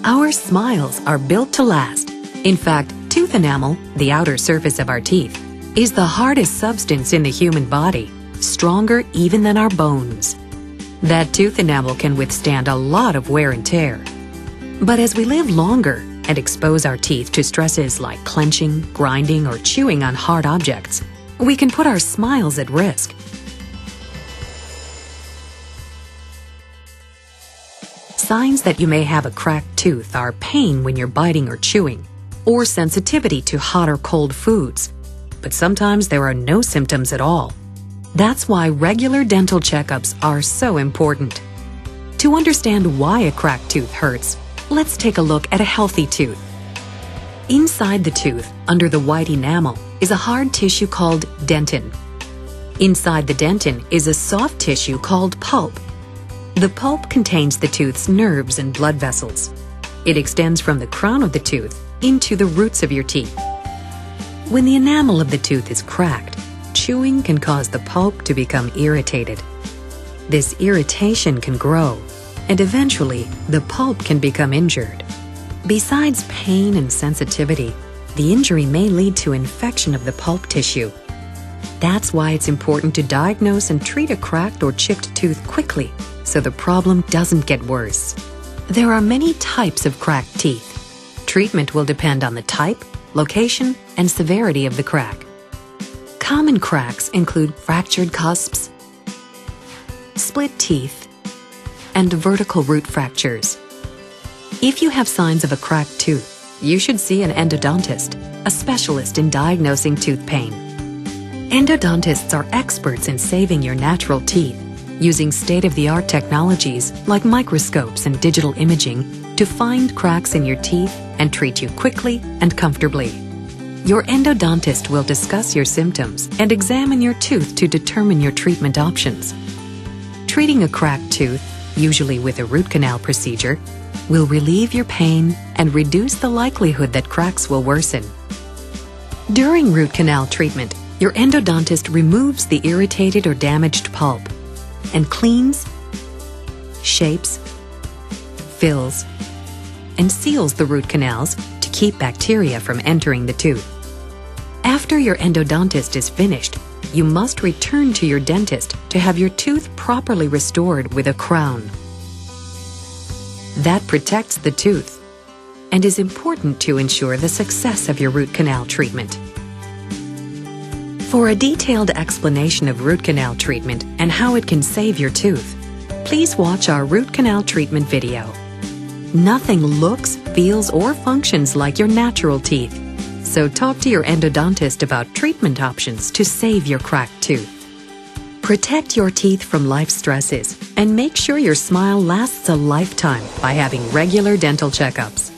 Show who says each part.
Speaker 1: Our smiles are built to last. In fact, tooth enamel, the outer surface of our teeth, is the hardest substance in the human body, stronger even than our bones. That tooth enamel can withstand a lot of wear and tear. But as we live longer and expose our teeth to stresses like clenching, grinding, or chewing on hard objects, we can put our smiles at risk. Signs that you may have a cracked tooth are pain when you're biting or chewing, or sensitivity to hot or cold foods. But sometimes there are no symptoms at all. That's why regular dental checkups are so important. To understand why a cracked tooth hurts, let's take a look at a healthy tooth. Inside the tooth, under the white enamel, is a hard tissue called dentin. Inside the dentin is a soft tissue called pulp. The pulp contains the tooth's nerves and blood vessels. It extends from the crown of the tooth into the roots of your teeth. When the enamel of the tooth is cracked, chewing can cause the pulp to become irritated. This irritation can grow, and eventually the pulp can become injured. Besides pain and sensitivity, the injury may lead to infection of the pulp tissue. That's why it's important to diagnose and treat a cracked or chipped tooth quickly so the problem doesn't get worse. There are many types of cracked teeth. Treatment will depend on the type, location, and severity of the crack. Common cracks include fractured cusps, split teeth, and vertical root fractures. If you have signs of a cracked tooth, you should see an endodontist, a specialist in diagnosing tooth pain. Endodontists are experts in saving your natural teeth, using state-of-the-art technologies like microscopes and digital imaging to find cracks in your teeth and treat you quickly and comfortably. Your endodontist will discuss your symptoms and examine your tooth to determine your treatment options. Treating a cracked tooth, usually with a root canal procedure, will relieve your pain and reduce the likelihood that cracks will worsen. During root canal treatment, your endodontist removes the irritated or damaged pulp and cleans, shapes, fills, and seals the root canals to keep bacteria from entering the tooth. After your endodontist is finished, you must return to your dentist to have your tooth properly restored with a crown. That protects the tooth and is important to ensure the success of your root canal treatment. For a detailed explanation of root canal treatment and how it can save your tooth, please watch our root canal treatment video. Nothing looks, feels, or functions like your natural teeth, so talk to your endodontist about treatment options to save your cracked tooth. Protect your teeth from life stresses and make sure your smile lasts a lifetime by having regular dental checkups.